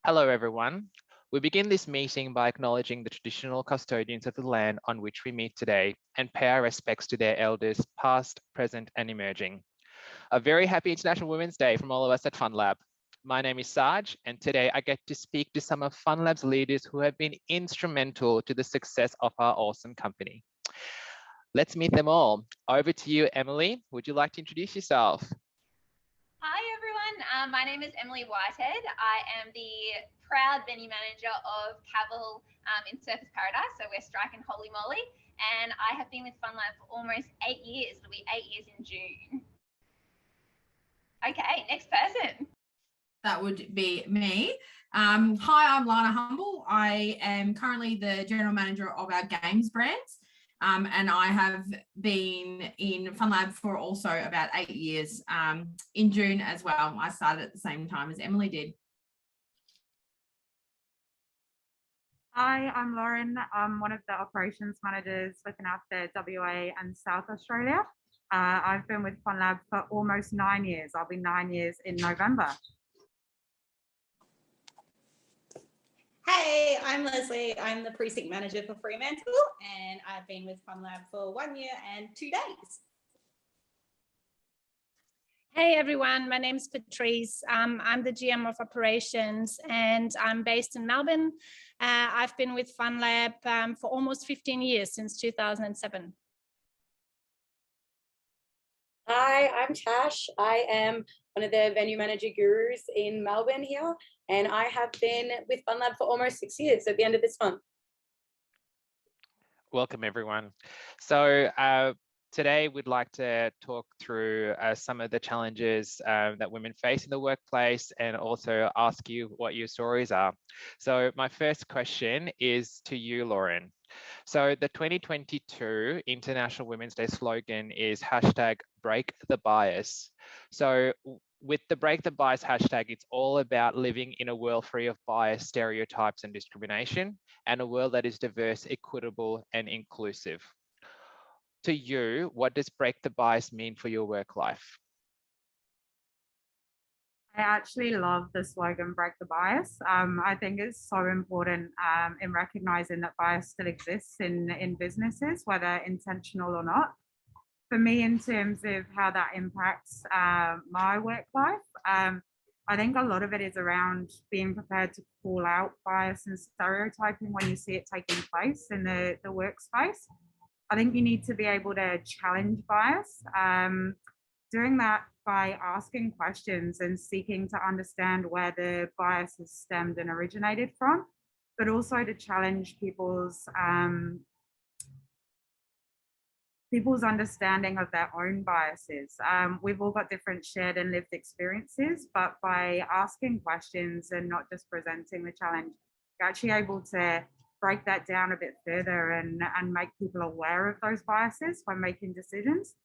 Hello, everyone. We begin this meeting by acknowledging the traditional custodians of the land on which we meet today and pay our respects to their elders, past, present, and emerging. A very happy International Women's Day from all of us at Funlab. My name is Saj, and today I get to speak to some of Funlab's leaders who have been instrumental to the success of our awesome company. Let's meet them all. Over to you, Emily. Would you like to introduce yourself? Hi everyone, my name is Emily Whitehead. I am the proud venue manager of Cavill in Surfers Paradise, so we're striking holy moly, and I have been with Funlab for almost 8 years. It'll be 8 years in June. Okay, next person. That would be me. Hi, I'm Lana Humble. I am currently the general manager of our games brands. And I have been in Funlab for also about 8 years in June as well. I started at the same time as Emily did. Hi, I'm Lauren. I'm one of the operations managers looking after WA and South Australia. I've been with Funlab for almost 9 years. I'll be 9 years in November. Hey, I'm Leslie. I'm the precinct manager for Fremantle, and I've been with Funlab for 1 year and 2 days. Hey everyone, my name's Patrice. I'm the GM of operations and I'm based in Melbourne. I've been with Funlab for almost 15 years, since 2007. Hi, I'm Tash. I am one of the venue manager gurus in Melbourne here, and I have been with Funlab for almost 6 years at the end of this month. Welcome, everyone. So today we'd like to talk through some of the challenges that women face in the workplace and also ask you what your stories are. So my first question is to you, Lauren. So the 2022 International Women's Day slogan is #BreakTheBias. So with the Break the Bias hashtag, it's all about living in a world free of bias, stereotypes, and discrimination, and a world that is diverse, equitable, and inclusive. To you, what does Break the Bias mean for your work life? I actually love the slogan Break the Bias. I think it's so important in recognizing that bias still exists in businesses, whether intentional or not. For me, in terms of how that impacts my work life, I think a lot of it is around being prepared to call out bias and stereotyping when you see it taking place in the workspace. I think you need to be able to challenge bias. Doing that by asking questions and seeking to understand where the bias is stemmed and originated from, but also to challenge people's understanding of their own biases. We've all got different shared and lived experiences, but by asking questions and not just presenting the challenge, you're actually able to break that down a bit further and make people aware of those biases when making decisions.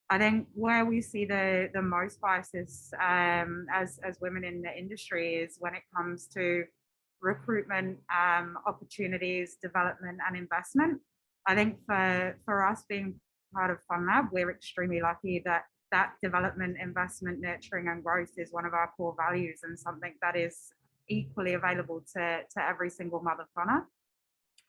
I think where we see the most biases as women in the industry is when it comes to recruitment, opportunities, development, and investment. I think for us being part of Funlab, we're extremely lucky that development, investment, nurturing, and growth is one of our core values and something that is equally available to every single Motherfunner.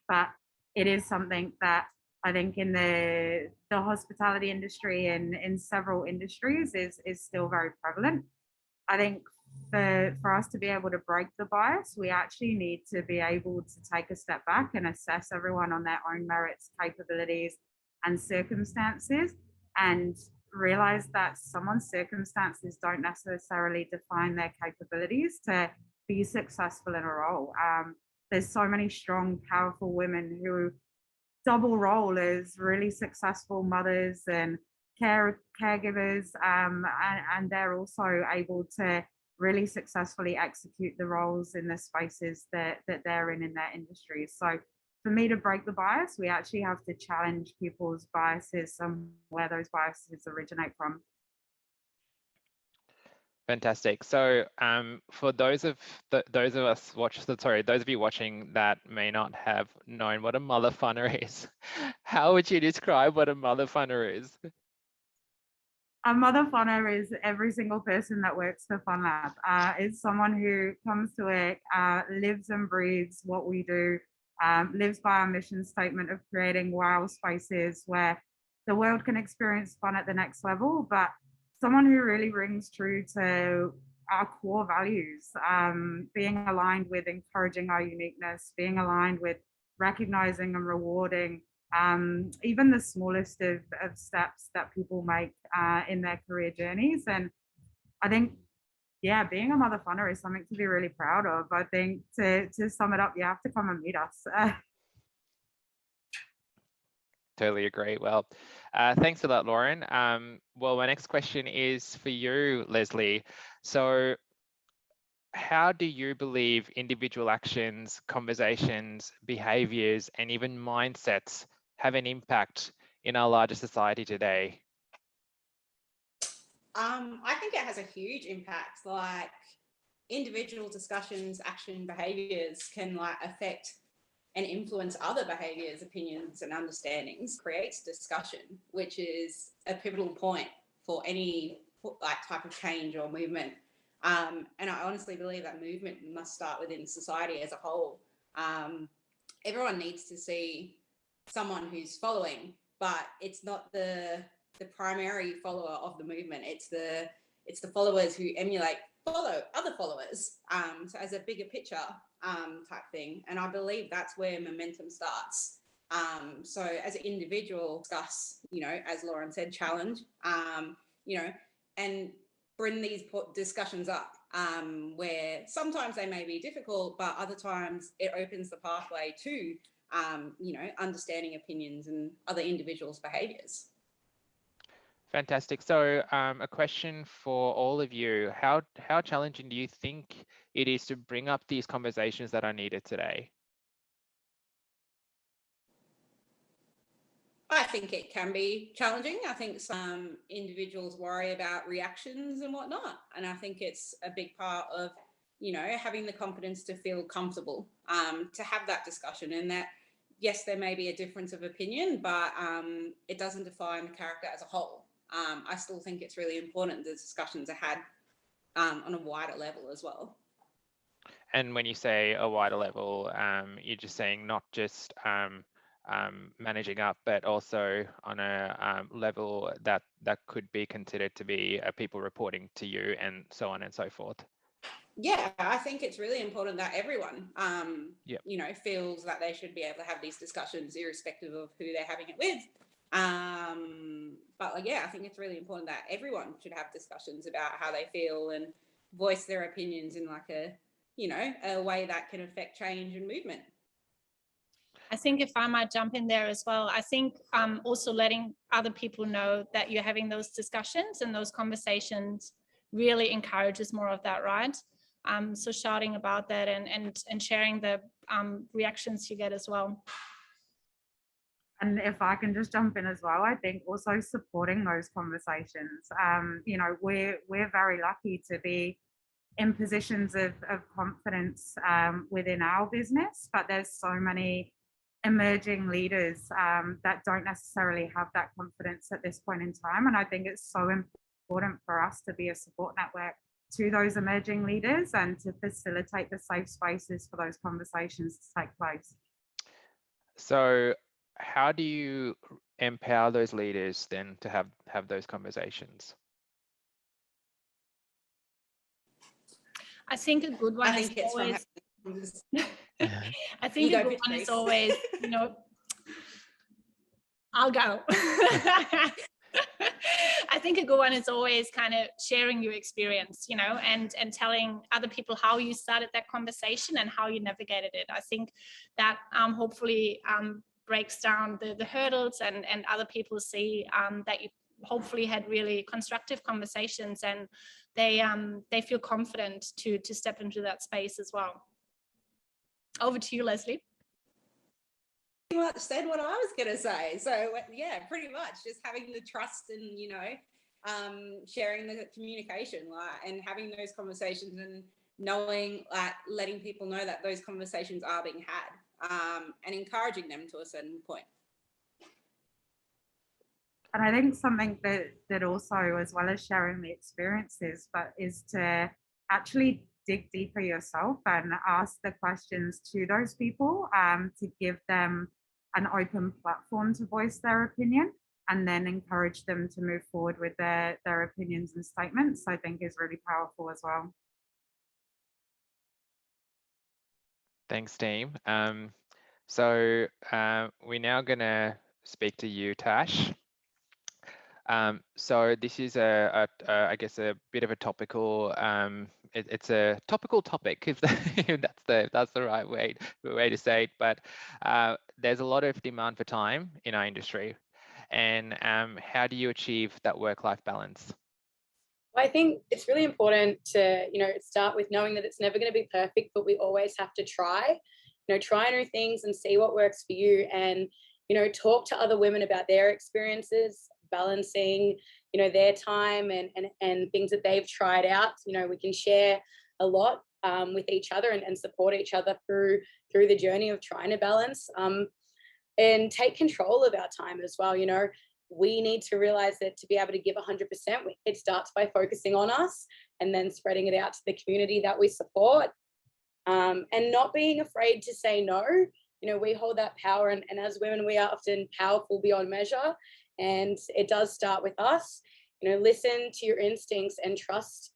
But it is something that I think in the hospitality industry and in several industries is still very prevalent. I think for us to be able to break the bias, we actually need to be able to take a step back and assess everyone on their own merits, capabilities, and circumstances, and realize that someone's circumstances don't necessarily define their capabilities to be successful in a role. There's so many strong, powerful women who double role as really successful mothers and caregivers, and they're also able to really successfully execute the roles in the spaces that they're in their industries. So for me to break the bias, we actually have to challenge people's biases where those biases originate from. Fantastic. So for those of you watching that may not have known what a motherfunner is, how would you describe what a motherfunner is? A Motherfunner is every single person that works for Funlab. It's someone who comes to work, lives and breathes what we do, lives by our mission statement of creating wow spaces where the world can experience fun at the next level, but someone who really rings true to our core values, being aligned with encouraging our uniqueness, being aligned with recognizing and rewarding even the smallest of steps that people make in their career journeys. And I think, yeah, being a motherfunner is something to be really proud of. I think to sum it up, you have to come and meet us. Totally agree. Well, thanks for that, Lauren. Well, my next question is for you, Leslie. So how do you believe individual actions, conversations, behaviors, and even mindsets have an impact in our larger society today? I think it has a huge impact. Like individual discussions, action, behaviors can like affect and influence other behaviors, opinions, and understandings. Creates discussion, which is a pivotal point for any like type of change or movement. And I honestly believe that movement must start within society as a whole. Everyone needs to see someone who's following, but it's not the primary follower of the movement. It's the followers who follow other followers. So as a bigger picture type thing. And I believe that's where momentum starts. So as an individual, discuss, as Lauren said, challenge, and bring these discussions up where sometimes they may be difficult, but other times it opens the pathway to, understanding opinions and other individuals' behaviours. Fantastic. So a question for all of you, how challenging do you think it is to bring up these conversations that are needed today? I think it can be challenging. I think some individuals worry about reactions and whatnot. And I think it's a big part of, having the confidence to feel comfortable, to have that discussion, and that, yes, there may be a difference of opinion, but it doesn't define the character as a whole. I still think it's really important that discussions are had on a wider level as well. And when you say a wider level, you're just saying not just managing up, but also on a level that could be considered to be people reporting to you and so on and so forth. Yeah, I think it's really important that everyone, Yep. Feels that they should be able to have these discussions irrespective of who they're having it with. But I think it's really important that everyone should have discussions about how they feel and voice their opinions in like a way that can affect change and movement. I think if I might jump in there as well, I think also letting other people know that you're having those discussions and those conversations really encourages more of that, right? So shouting about that and sharing the reactions you get as well. And if I can just jump in as well, I think also supporting those conversations. We're very lucky to be in positions of confidence within our business, but there's so many emerging leaders that don't necessarily have that confidence at this point in time. And I think it's so important for us to be a support network to those emerging leaders and to facilitate the safe spaces for those conversations to take place. So how do you empower those leaders then to have those conversations? I think a good one is always I think a good one is always, I'll go. I think a good one is always kind of sharing your experience, and telling other people how you started that conversation and how you navigated it. I think that hopefully breaks down the hurdles and other people see that you hopefully had really constructive conversations and they feel confident to step into that space as well. Over to you, Leslie. Pretty much said what I was going to say. So yeah, pretty much just having the trust and, sharing the communication and having those conversations and knowing, letting people know that those conversations are being had and encouraging them to a certain point. And I think something that also, as well as sharing the experiences, but is to actually dig deeper yourself and ask the questions to those people, to give them an open platform to voice their opinion, and then encourage them to move forward with their opinions and statements, I think is really powerful as well. Thanks, team. So we're now going to speak to you, Tash. So this is I guess a bit of a topical. It's a topical topic, if that's the right way to say it. But there's a lot of demand for time in our industry, and how do you achieve that work-life balance? I think it's really important to, start with knowing that it's never going to be perfect, but we always have to try, try new things and see what works for you, and, talk to other women about their experiences, balancing, their time and things that they've tried out. We can share a lot with each other and support each other through the journey of trying to balance, and take control of our time as well. We need to realize that to be able to give 100%, it starts by focusing on us and then spreading it out to the community that we support, and not being afraid to say no. We hold that power, and as women, we are often powerful beyond measure, and it does start with us. Listen to your instincts and trust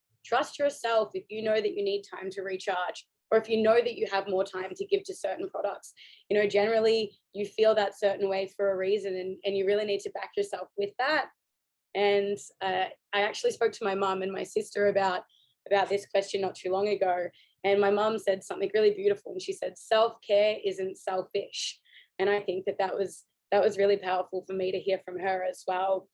yourself. If you know that you need time to recharge, or if you know that you have more time to give to certain products, generally you feel that certain way for a reason, and you really need to back yourself with that. And I actually spoke to my mum and my sister about this question not too long ago, and my mum said something really beautiful, and she said, self-care isn't selfish. And I think that was really powerful for me to hear from her as well.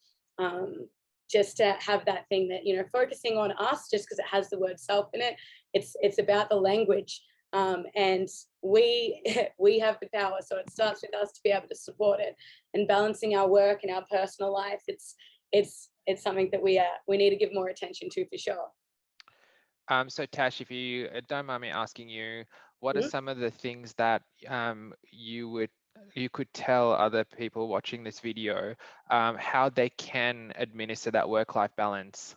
Just to have that thing that, focusing on us just because it has the word self in it, it's about the language, and we have the power. So it starts with us to be able to support it, and balancing our work and our personal life. It's something that we need to give more attention to, for sure. So Tash, if you don't mind me asking you, what are some of the things that you could tell other people watching this video how they can administer that work-life balance?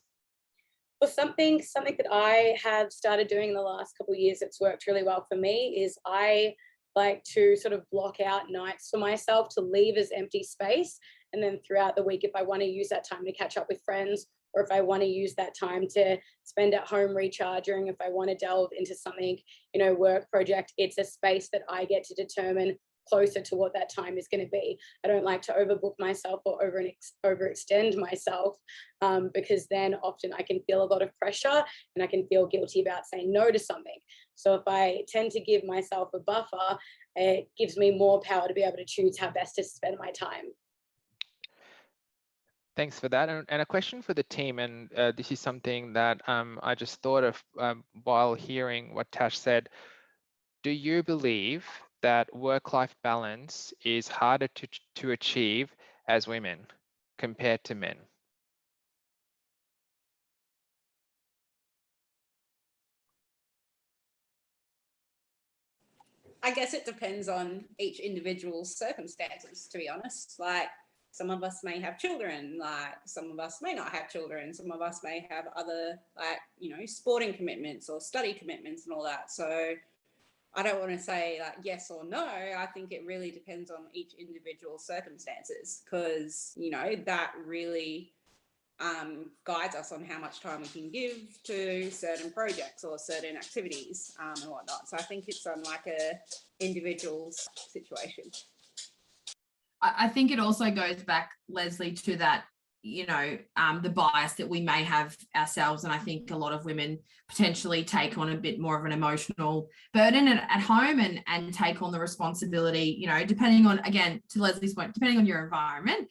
Well, something that I have started doing in the last couple of years that's worked really well for me is I like to sort of block out nights for myself to leave as empty space. And then throughout the week, if I want to use that time to catch up with friends, or if I want to use that time to spend at home recharging, if I want to delve into something, work project, it's a space that I get to determine closer to what that time is going to be. I don't like to overbook myself or overextend myself, because then often I can feel a lot of pressure and I can feel guilty about saying no to something. So if I tend to give myself a buffer, it gives me more power to be able to choose how best to spend my time. Thanks for that. And a question for the team, and this is something that I just thought of while hearing what Tash said. Do you believe that work-life balance is harder to achieve as women compared to men? I guess it depends on each individual's circumstances, to be honest. Like, some of us may have children, like some of us may not have children, some of us may have other, like, sporting commitments or study commitments and all that. So I don't want to say like yes or no. I think it really depends on each individual's circumstances, because, that really guides us on how much time we can give to certain projects or certain activities and whatnot. So I think it's on like a individual's situation. I think it also goes back, Leslie, to that, the bias that we may have ourselves. And I think a lot of women potentially take on a bit more of an emotional burden at home and take on the responsibility, depending on, again, to Leslie's point, depending on your environment,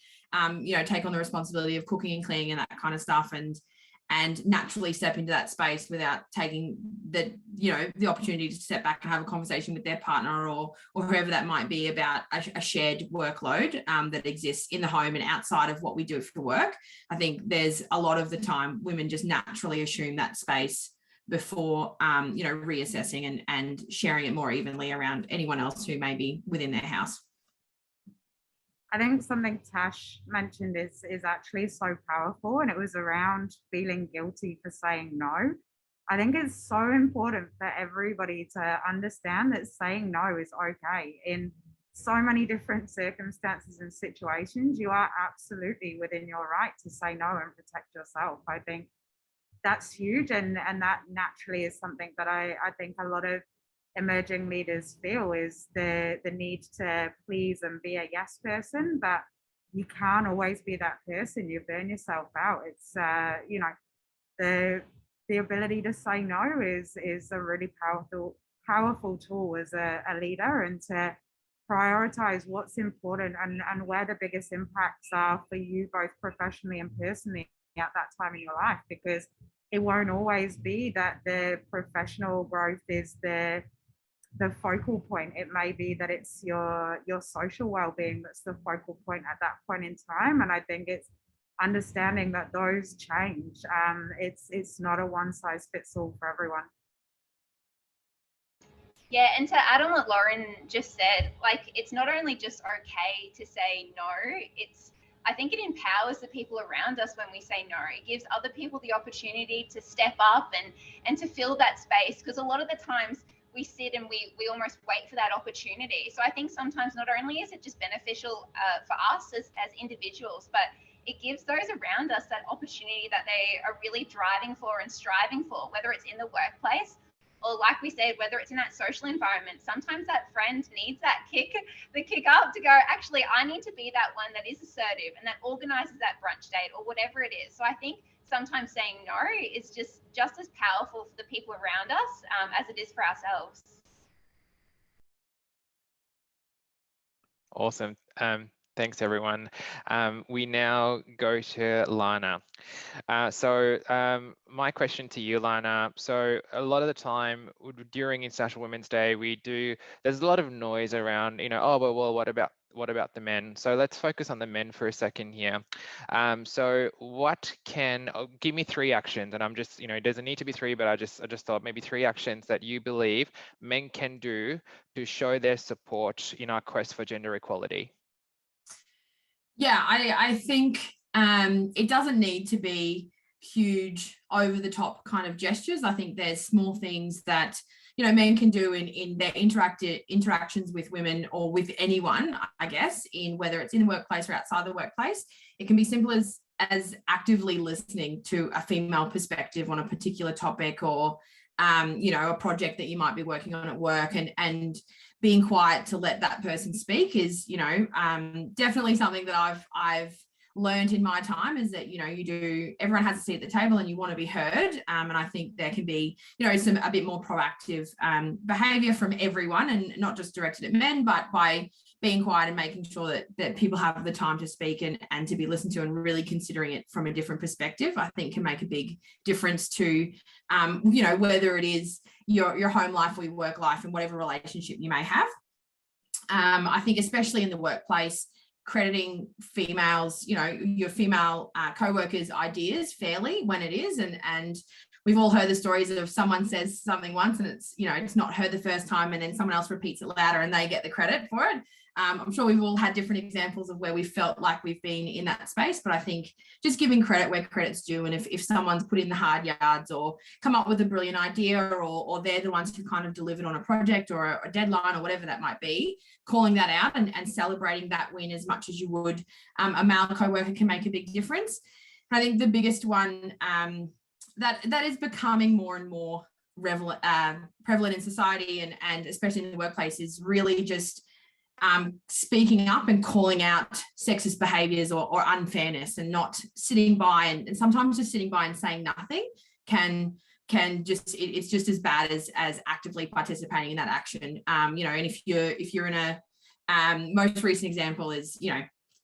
take on the responsibility of cooking and cleaning and that kind of stuff, and naturally step into that space without taking the opportunity to step back and have a conversation with their partner or whoever that might be about a shared workload that exists in the home and outside of what we do for work. I think there's a lot of the time women just naturally assume that space before reassessing and sharing it more evenly around anyone else who may be within their house. I think something Tash mentioned is actually so powerful, and it was around feeling guilty for saying no. I think it's so important for everybody to understand that saying no is okay. In so many different circumstances and situations, you are absolutely within your right to say no and protect yourself. I think that's huge, and that naturally is something that I think a lot of emerging leaders feel is the need to please and be a yes person, but you can't always be that person. You burn yourself out. It's you know, the ability to say no is a really powerful tool as a leader, and to prioritize what's important and where the biggest impacts are for you both professionally and personally at that time in your life, because it won't always be that the professional growth is the focal point. It may be that it's your social well-being that's the focal point at that point in time. And I think it's understanding that those change. It's not a one size fits all for everyone. Yeah, and to add on what Lauren just said, like, it's not only just okay to say no, I think it empowers the people around us when we say no. It gives other people the opportunity to step up and to fill that space, because a lot of the times we sit and we almost wait for that opportunity. So I think sometimes not only is it just beneficial for us as individuals, but it gives those around us that opportunity that they are really driving for and striving for, whether it's in the workplace or, like we said, whether it's in that social environment. Sometimes that friend needs that the kick up to go, actually, I need to be that one that is assertive and that organizes that brunch date or whatever it is. So I think sometimes saying no is just as powerful for the people around us as it is for ourselves. Awesome. Thanks, everyone. We now go to Lana. My question to you, Lana. So a lot of the time during International Women's Day, there's a lot of noise around, oh, well, what about the men? So let's focus on the men for a second here. So give me 3 actions, and I'm just, it doesn't need to be 3, but I just thought maybe 3 actions that you believe men can do to show their support in our quest for gender equality. Yeah, I think it doesn't need to be huge, over the top kind of gestures. I think there's small things that men can do in their interactions with women or with anyone, I guess, in whether it's in the workplace or outside the workplace. It can be simple as actively listening to a female perspective on a particular topic, or a project that you might be working on at work, and being quiet to let that person speak is, definitely something that I've learned in my time, is that, everyone has a seat at the table and you want to be heard. And I think there can be, a bit more proactive behavior from everyone, and not just directed at men, but by being quiet and making sure that people have the time to speak and to be listened to, and really considering it from a different perspective, I think can make a big difference to, whether it is your home life or your work life and whatever relationship you may have. I think especially in the workplace, crediting females, your female co-workers' ideas fairly when it is, and we've all heard the stories of someone says something once and it's not heard the first time, and then someone else repeats it louder and they get the credit for it. I'm sure we've all had different examples of where we felt like we've been in that space, but I think just giving credit where credit's due, and if someone's put in the hard yards or come up with a brilliant idea, or they're the ones who kind of delivered on a project or a deadline or whatever that might be, calling that out and celebrating that win as much as you would a male co-worker can make a big difference. I think the biggest one that is becoming more and more prevalent in society, and especially in the workplace, is really just speaking up and calling out sexist behaviors or unfairness, and not sitting by and sometimes just sitting by and saying nothing can it's just as bad as actively participating in that action. And if you're in a most recent example is,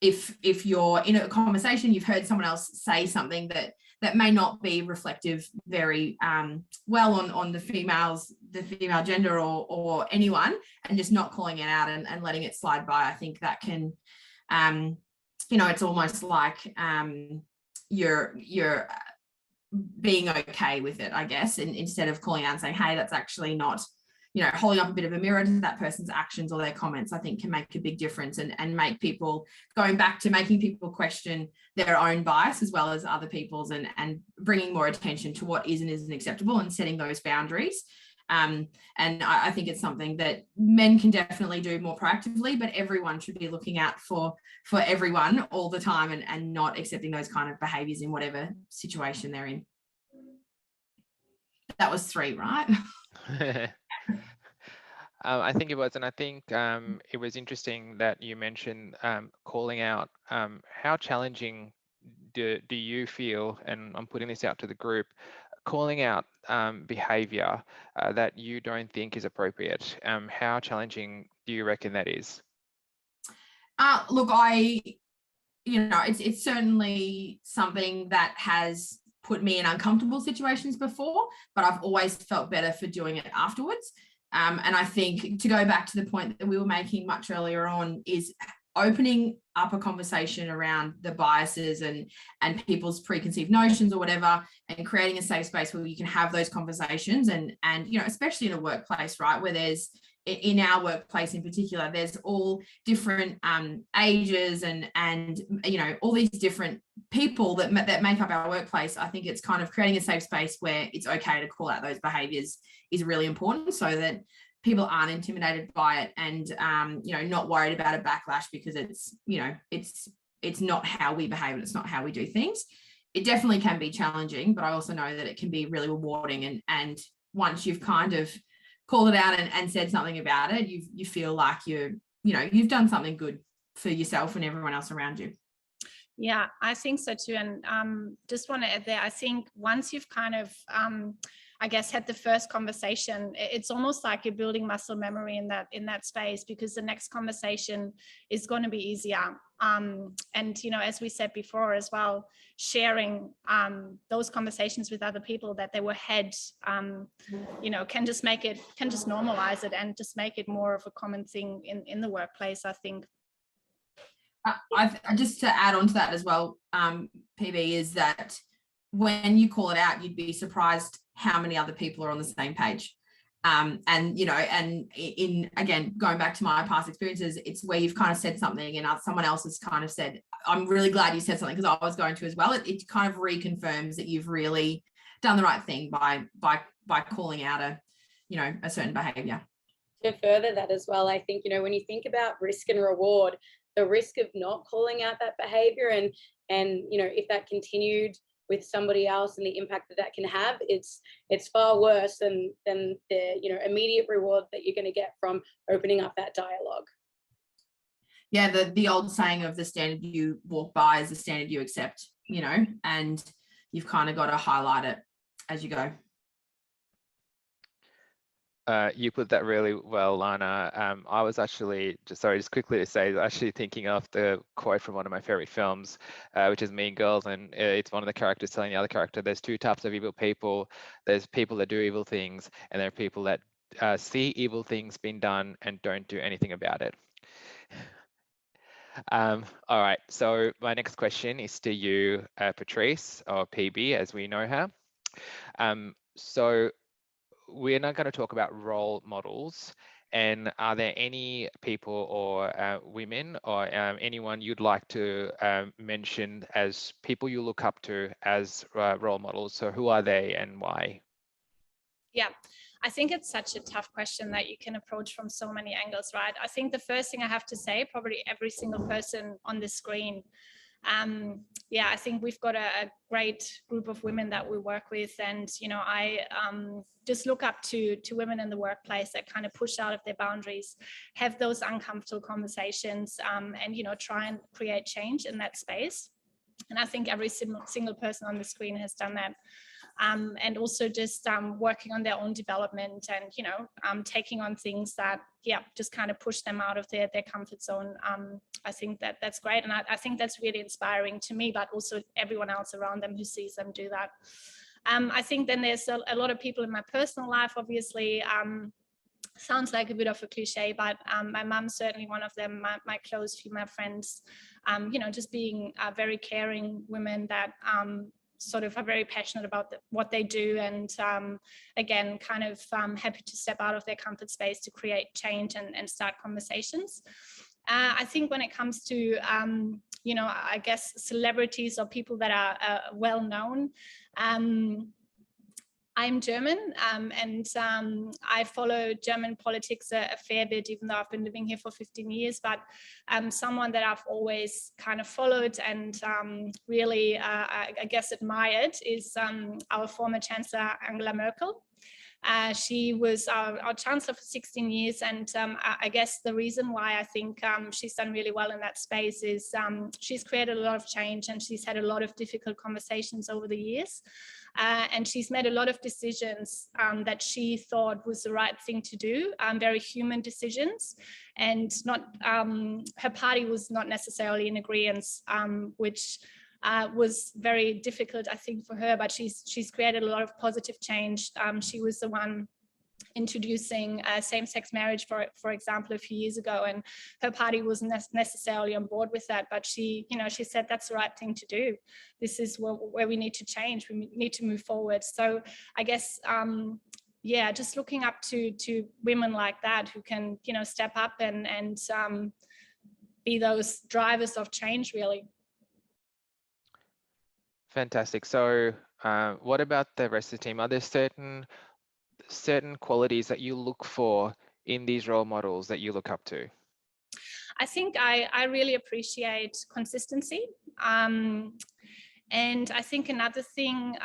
if you're in a conversation, you've heard someone else say something that may not be reflective very well on the female gender or anyone, and just not calling it out and letting it slide by. I think that can, it's almost like you're being okay with it, I guess, and instead of calling out and saying, hey, that's actually not you know, holding up a bit of a mirror to that person's actions or their comments, I think can make a big difference and make people, going back to making people question their own bias as well as other people's, and bringing more attention to what is and isn't acceptable and setting those boundaries. And I think it's something that men can definitely do more proactively, but everyone should be looking out for everyone all the time and not accepting those kind of behaviors in whatever situation they're in. That was 3, right? I think it was, and I think it was interesting that you mentioned calling out. How challenging do you feel, and I'm putting this out to the group, calling out behavior that you don't think is appropriate? How challenging do you reckon that is? Look, it's certainly something that has put me in uncomfortable situations before, but I've always felt better for doing it afterwards. And I think, to go back to the point that we were making much earlier on, is opening up a conversation around the biases and people's preconceived notions or whatever, and creating a safe space where you can have those conversations, and you know, especially in a workplace, right, where there's, in our workplace in particular, there's all different ages and you know, all these different people that make up our workplace. I think it's kind of creating a safe space where it's okay to call out those behaviors is really important, so that people aren't intimidated by it and you know, not worried about a backlash, because it's, you know, it's not how we behave and it's not how we do things. It definitely can be challenging, but I also know that it can be really rewarding, and once you've kind of called it out and said something about it, you feel like you've done something good for yourself and everyone else around you. Yeah, I think so too. And just want to add there, I think once you've kind of, I guess, had the first conversation, it's almost like you're building muscle memory in that space, because the next conversation is going to be easier. And, you know, as we said before as well, sharing those conversations with other people that they were had, you know, can just normalize it and just make it more of a common thing in the workplace, I think. Just to add on to that as well, PB, is that when you call it out, you'd be surprised how many other people are on the same page. And, you know, and in, again, going back to my past experiences, it's where you've kind of said something and someone else has kind of said, I'm really glad you said something, because I was going to as well. It kind of reconfirms that you've really done the right thing by calling out a certain behavior. To further that as well, I think, you know, when you think about risk and reward, the risk of not calling out that behavior and you know, if that continued with somebody else and the impact that can have, it's far worse than the, you know, immediate reward that you're going to get from opening up that dialogue. Yeah, the old saying of the standard you walk by is the standard you accept, you know, and you've kind of got to highlight it as you go. You put that really well, Lana. I was actually, just quickly to say, actually thinking of the quote from one of my favorite films, which is Mean Girls, and it's one of the characters telling the other character, there's 2 types of evil people. There's people that do evil things, and there are people that see evil things being done and don't do anything about it. All right, so my next question is to you, Patrice, or PB as we know her. So we're not going to talk about role models, and are there any people or women or anyone you'd like to mention as people you look up to as role models? So who are they and why? Yeah, I think it's such a tough question that you can approach from so many angles, right? I think the first thing I have to say, probably every single person on the screen, yeah, I think we've got a great group of women that we work with, and you know, I just look up to women in the workplace that kind of push out of their boundaries, have those uncomfortable conversations, and you know, try and create change in that space. And I think every single person on the screen has done that. And also just working on their own development and, you know, taking on things that, yeah, just kind of push them out of their comfort zone. I think that's great. And I think that's really inspiring to me, but also everyone else around them who sees them do that. I think then there's a lot of people in my personal life, obviously. Sounds like a bit of a cliche, but my mom's certainly one of them, my close female friends, you know, just being very caring women that, sort of are very passionate about what they do, and again, kind of happy to step out of their comfort space to create change and start conversations. I think when it comes to, you know, I guess celebrities or people that are well known, I'm German, and I follow German politics a fair bit, even though I've been living here for 15 years. But someone that I've always kind of followed and really, I guess, admired is our former Chancellor Angela Merkel. She was our chancellor for 16 years, and I guess the reason why I think she's done really well in that space is she's created a lot of change, and she's had a lot of difficult conversations over the years, and she's made a lot of decisions that she thought was the right thing to do, very human decisions, and not her party was not necessarily in agreement, which was very difficult, I think, for her, but she's created a lot of positive change. She was the one introducing same-sex marriage, for example, a few years ago, and her party wasn't necessarily on board with that, but she, you know, she said that's the right thing to do. This is where we need to change. We need to move forward. So I guess, yeah, just looking up to women like that who can, you know, step up and be those drivers of change, really. Fantastic. So what about the rest of the team? Are there certain qualities that you look for in these role models that you look up to? I think I really appreciate consistency. And I think another thing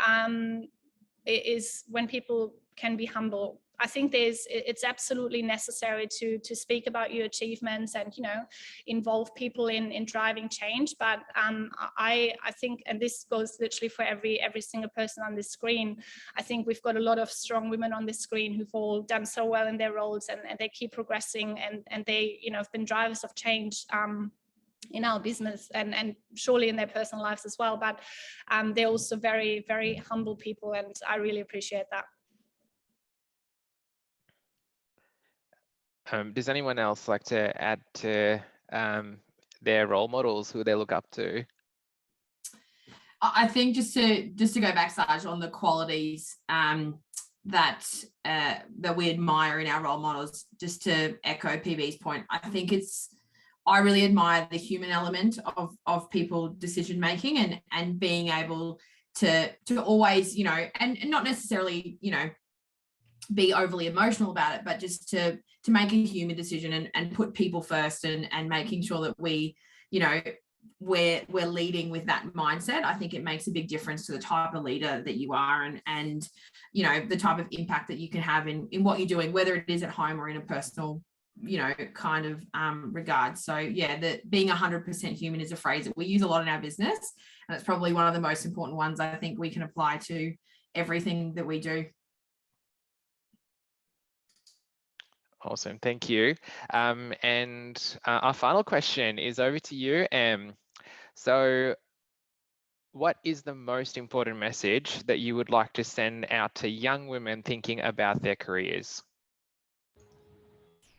is when people can be humble. I think it's absolutely necessary to speak about your achievements and, you know, involve people in driving change. But I think, and this goes literally for every single person on this screen, I think we've got a lot of strong women on this screen who've all done so well in their roles, and they keep progressing, and they, you know, have been drivers of change in our business and surely in their personal lives as well. But they're also very, very humble people, and I really appreciate that. Does anyone else like to add to their role models, who they look up to? I think just to go back, Saj, on the qualities that we admire in our role models, just to echo PB's point, I think I really admire the human element of people decision making and being able to always, you know, and not necessarily, you know, be overly emotional about it, but just to make a human decision and put people first and making sure that we, you know, we're leading with that mindset. I think it makes a big difference to the type of leader that you are and you know, the type of impact that you can have in what you're doing, whether it is at home or in a personal, you know, kind of regard. So yeah, being 100% human is a phrase that we use a lot in our business, and it's probably one of the most important ones I think we can apply to everything that we do. Awesome, thank you. And our final question is over to you, Em. So what is the most important message that you would like to send out to young women thinking about their careers?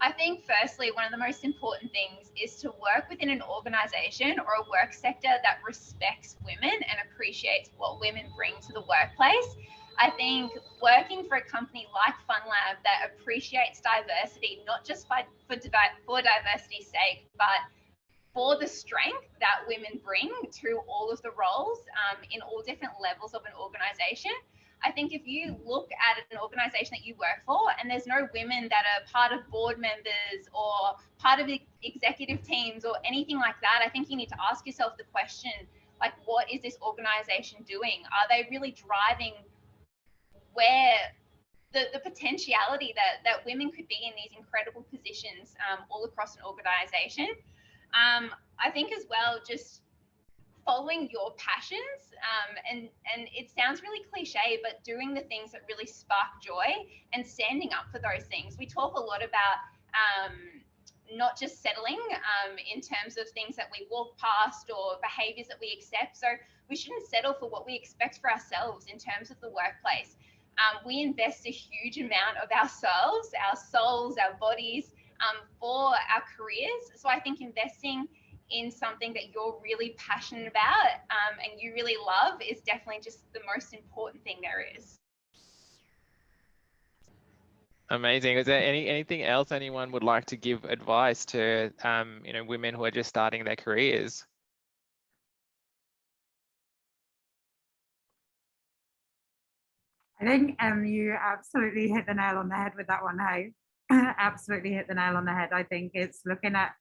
I think firstly, one of the most important things is to work within an organisation or a work sector that respects women and appreciates what women bring to the workplace. I think working for a company like Funlab that appreciates diversity, not just for diversity's sake, but for the strength that women bring to all of the roles in all different levels of an organisation. I think if you look at an organisation that you work for and there's no women that are part of board members or part of executive teams or anything like that, I think you need to ask yourself the question, like, what is this organisation doing? Are they really driving where the potentiality that women could be in these incredible positions all across an organisation? I think as well, just following your passions, and it sounds really cliche, but doing the things that really spark joy and standing up for those things. We talk a lot about not just settling in terms of things that we walk past or behaviors that we accept. So we shouldn't settle for what we expect for ourselves in terms of the workplace. We invest a huge amount of ourselves, our souls, our bodies, for our careers. So I think investing in something that you're really passionate about and you really love is definitely just the most important thing there is. Amazing. Is there anything else anyone would like to give advice to women who are just starting their careers? I think you absolutely hit the nail on the head with that one, hey? Absolutely hit the nail on the head. I think it's looking at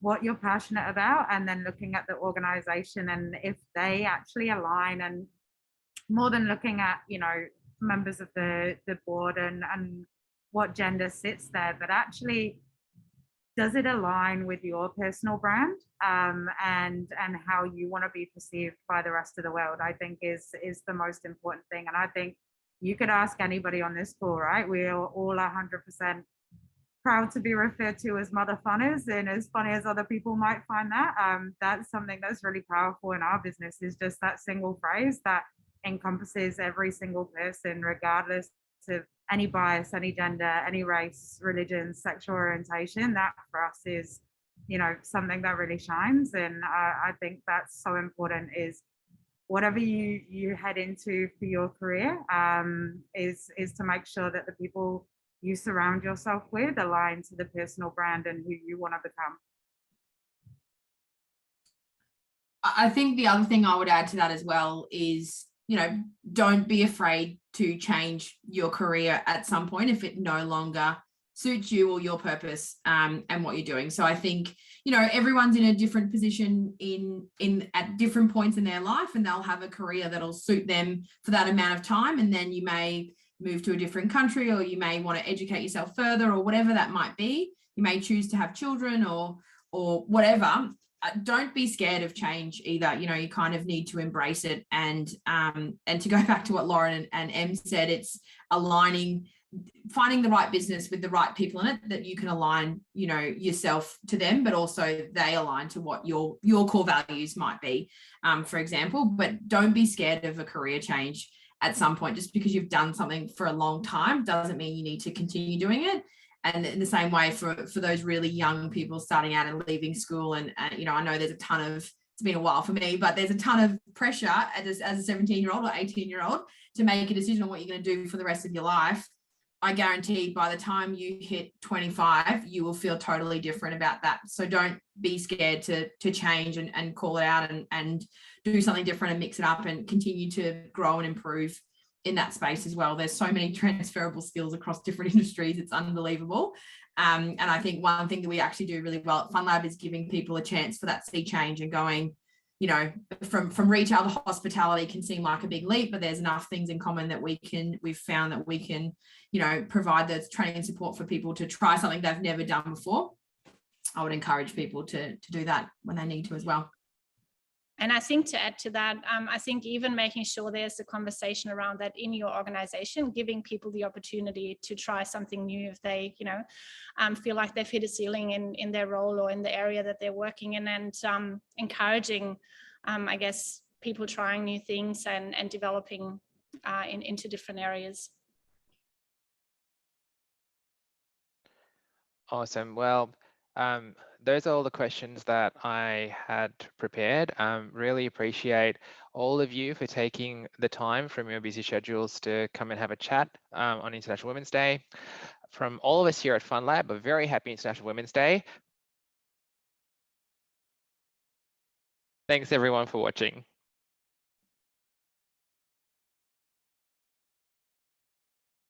what you're passionate about and then looking at the organization and if they actually align, and more than looking at, members of the board and what gender sits there, but actually does it align with your personal brand and how you want to be perceived by the rest of the world, I think is the most important thing. And I think you could ask anybody on this call, right? We are all 100% proud to be referred to as Motherfunners, and as funny as other people might find that, that's something that's really powerful in our business, is just that single phrase that encompasses every single person, regardless of any bias, any gender, any race, religion, sexual orientation. That for us is, something that really shines. And I think that's so important, is whatever you head into for your career is to make sure that the people you surround yourself with align to the personal brand and who you want to become. I think the other thing I would add to that as well is, don't be afraid to change your career at some point if it no longer suits you or your purpose and what you're doing. So I think, everyone's in a different position in at different points in their life, and they'll have a career that'll suit them for that amount of time. And then you may move to a different country, or you may want to educate yourself further, or whatever that might be. You may choose to have children or whatever. Don't be scared of change either. You kind of need to embrace it. And to go back to what Lauren and Em said, it's aligning, finding the right business with the right people in it that you can align, yourself to them, but also they align to what your core values might be, for example. But don't be scared of a career change at some point. Just because you've done something for a long time doesn't mean you need to continue doing it. And in the same way for those really young people starting out and leaving school, and I know there's a ton of, it's been a while for me, but there's a ton of pressure as a 17-year-old or 18-year-old to make a decision on what you're going to do for the rest of your life. I guarantee by the time you hit 25, you will feel totally different about that. So don't be scared to change and call it out and do something different and mix it up and continue to grow and improve in that space as well. There's so many transferable skills across different industries. It's unbelievable. And I think one thing that we actually do really well at Funlab is giving people a chance for that sea change and going, from retail to hospitality can seem like a big leap, but there's enough things in common that we've found that we can, provide the training and support for people to try something they've never done before. I would encourage people to do that when they need to as well. And I think to add to that, I think even making sure there's a conversation around that in your organization, giving people the opportunity to try something new if they, feel like they've hit a ceiling in their role or in the area that they're working in, and encouraging, I guess, people trying new things and developing into different areas. Awesome. Well, those are all the questions that I had prepared. Really appreciate all of you for taking the time from your busy schedules to come and have a chat on International Women's Day. From all of us here at Funlab, a very happy International Women's Day. Thanks everyone for watching.